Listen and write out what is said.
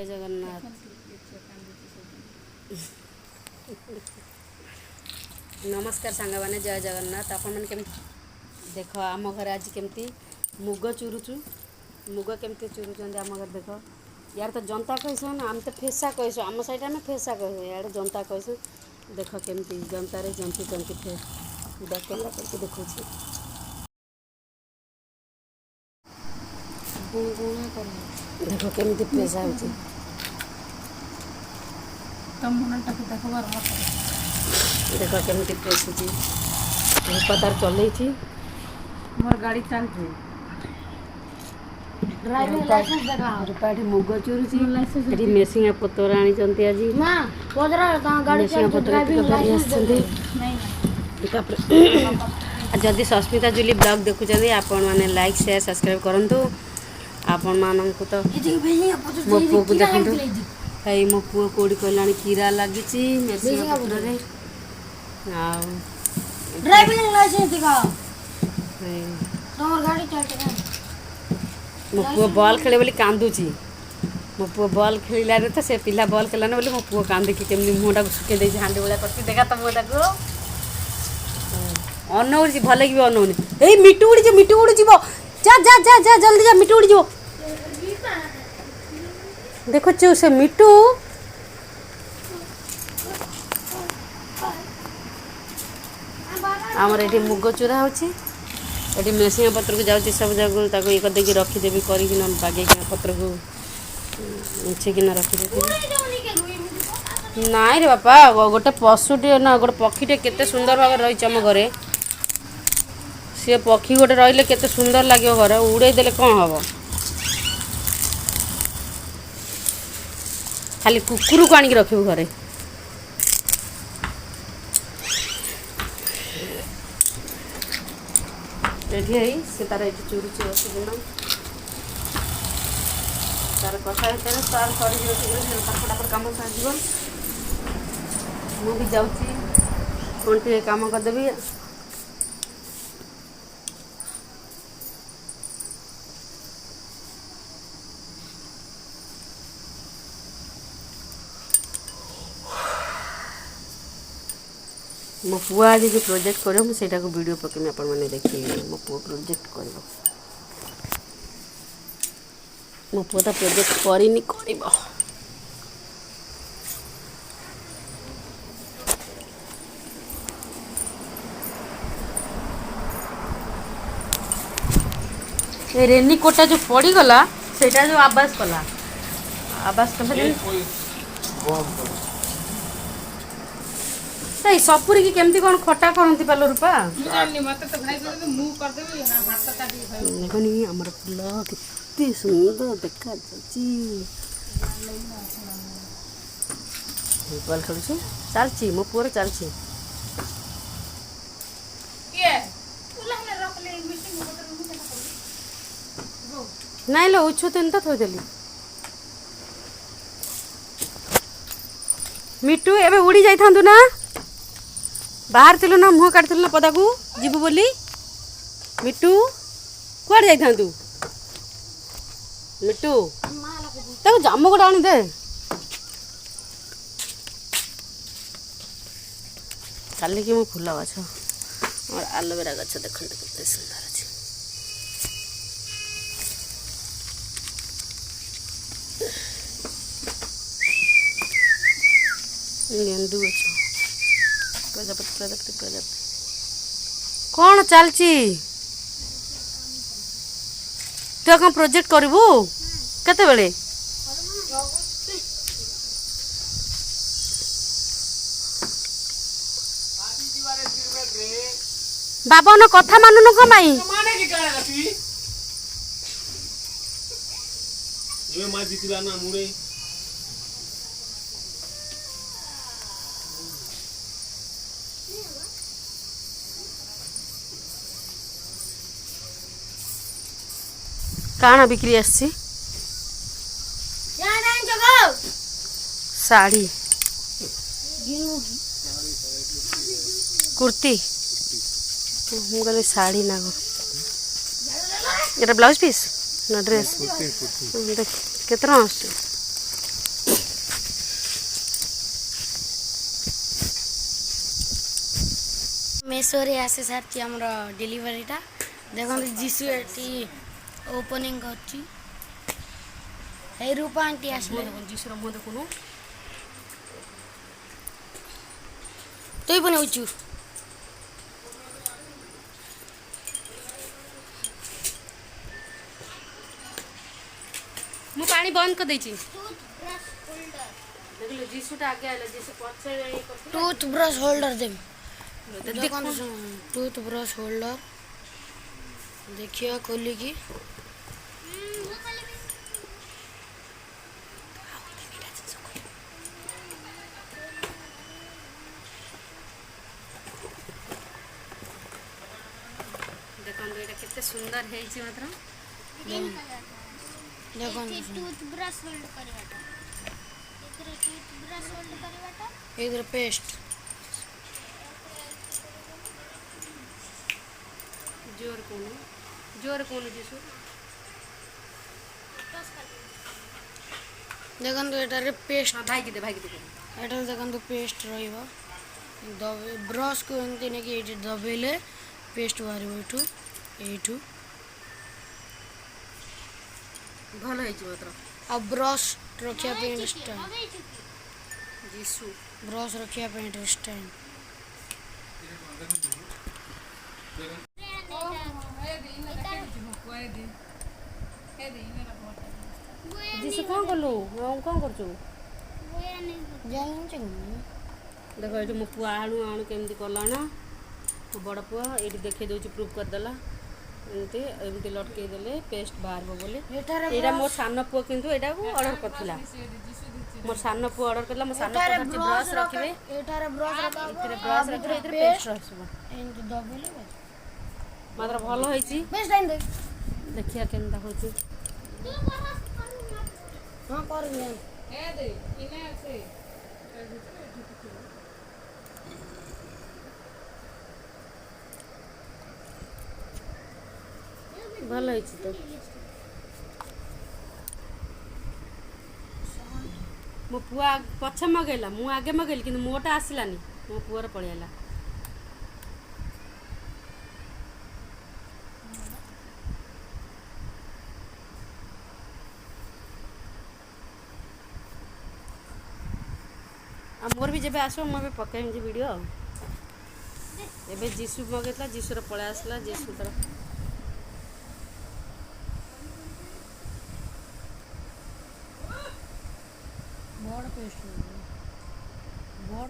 जय जगन्नाथ। नमस्कार सांग मैंने जय जगन्नाथ। आपण मैंने केम देख आम घर आज केमती मुग चुरुचु मुग केमती चुरुचंदी आम घर देख यार तो जनता कहसन आम तो फेसा कहसु आम साइड में फेसा कह यार जनता कहसु देख केमती जनता जंतु चंती फे कैमरा करके देखो देख केमती फेसा हो देख केमती फ्रेश हो पतार चल मोर गाड़ी चलती रूपाठी मुग चुरुची मेसिंगा पतर आनी आज मेसिंगा पतर जदि सस्मिता जूली ब्लॉग देखुं आपण मैंने लाइक शेयर सब्सक्राइब करूँ आपण मान तो मो पुओ को देखु है मो पुओ कौड़ी कहला कीरा लगी मेसिंगा पतर मो पुओ बॉल खेले बोली कांदुची मो पुओ बॉल खेला तो से पिला बॉल खेलाने बोली मो पुओ कांदिकी केमती मुँहटा सुखे दे हांडी भाया करती देखा तो मुँह को अनौरी भल कि अनौनी ए मिटू उड़ी जीव जा जा जा जा जल्दी जा मिटू उड़ी जीव देखु से मिटू आमर ये मुग चूरा होती मेसिंगा पत्र को जाऊँगी सब जगह ये करदेगी रखीदेवी कर बागे पत्र को मुछिकिना रखीदेवी नाई रे बापा गोटे पशुटे ना गोटे पक्षीटे केते सुंदर भाव रही आम घरे सी पक्षी गोटे रही केते सुंदर लगे घर उड़े देले कौन हम खाली कुकुर को आनिक रखू घरे रेडी है से तार ये चुरुची अच्छे दिन तार कथा हिसाब तार सर कम सर मुझे जाऊँगी कौन टे कम करदेवी मो पुआ आज जो प्रोजेक्ट कर मुझे वीडियो पकड़ आप देखिए मो पु प्रोजेक्ट कर मो पुआ तो प्रोजेक्ट करनी कर रेनिकोटा जो पड़गला से जो आवाज कला आवाज कल सपुरी की केमती कौन खटा करती पालो रूपा देखनी आमर फूल केते सुंदर देखा बल खेलु चलची मो पुअर चलची नाई लो उछुतेन तो थोदेली मिट्टू एबे उड़ी जाई थांदु ना बाहर थिलु ना मुँह काटू ना पदा को जीवु बोली मिट्टू कुआड़ जाई थांदु मिट्टू ताको जाम गोटा आनी दे काली की मो फूल गछ और एलोवेरा गछ देखते केते सुंदर अछि गेंदू गछ प्रजापति प्रजापति प्रजापति कौन चलची तू कौन प्रोजेक्ट करू केते बेले बाबा न कथा मानुन कमाई काना बिक्री आसी साड़ी कुर्ती मुझे साड़ी ना ये ब्लाउज पीस ना ड्रेस देख केतना मेसोरे आसे सारी आमर डेलीवरीटा देखो जीशु एटी ओपनिंग कर रूपा आंटी आसले जीशुर मुह देखुनु तुई बनाऊचु मु पानी बंद कर देछि देखलो जीशुटा आगे आले जीशु पछे टूथ ब्रश होल्डर दे देखो टूथ ब्रश होल्डर देखिए खोली की देखो एटा केते सुंदर है छी मात्र देखो टूथब्रश होल्ड करवाटा इधर टूथब्रश होल्ड करवाटा इधर पेस्ट जोर कोन जीशु देखो एटार पेस्ट भाई के दे एटार देखो पेस्ट रहिबो ब्रश को एमती नहीं कि ये दबेले पेस्ट बाहर एठू भल है मात्र आ ब्रश रखिया पे स्टैंड जीशु ब्रश रखिया पे स्टैंड जीशु कौन कलु कौन करछु देखो ये मो पुआ आणु आणु केमती कलाना मो बड़ पुआ ये देखे दउछि प्रूफ कर देला एमती एमती लटके देले पेस्ट बाहर बोले एटा मोर सान पुआ किंतु एटा को ऑर्डर करथिला मोर सान पुआ ऑर्डर करला मो सान पुआ ब्रश रखिबे एटारे ब्रश रखा इतरे ब्रश रखिबे इतरे पेस्ट रखबो एंत दबेले मात्र भलो होइछि बेस्ट टाइम दे देखिया केनता होइछि हां कर ले ए दे इने আছে भल होइछि तो मो पुआ पछे मगेला मु आगे मगेली किंतु मोटा आसिलानी मो पुआर पळेला आ मोर भी जब आसो मो पकाइम जे वीडियो एबे जीशु मगेतला जीशुर पळे आसला जीशु तर बड़ पेस्ट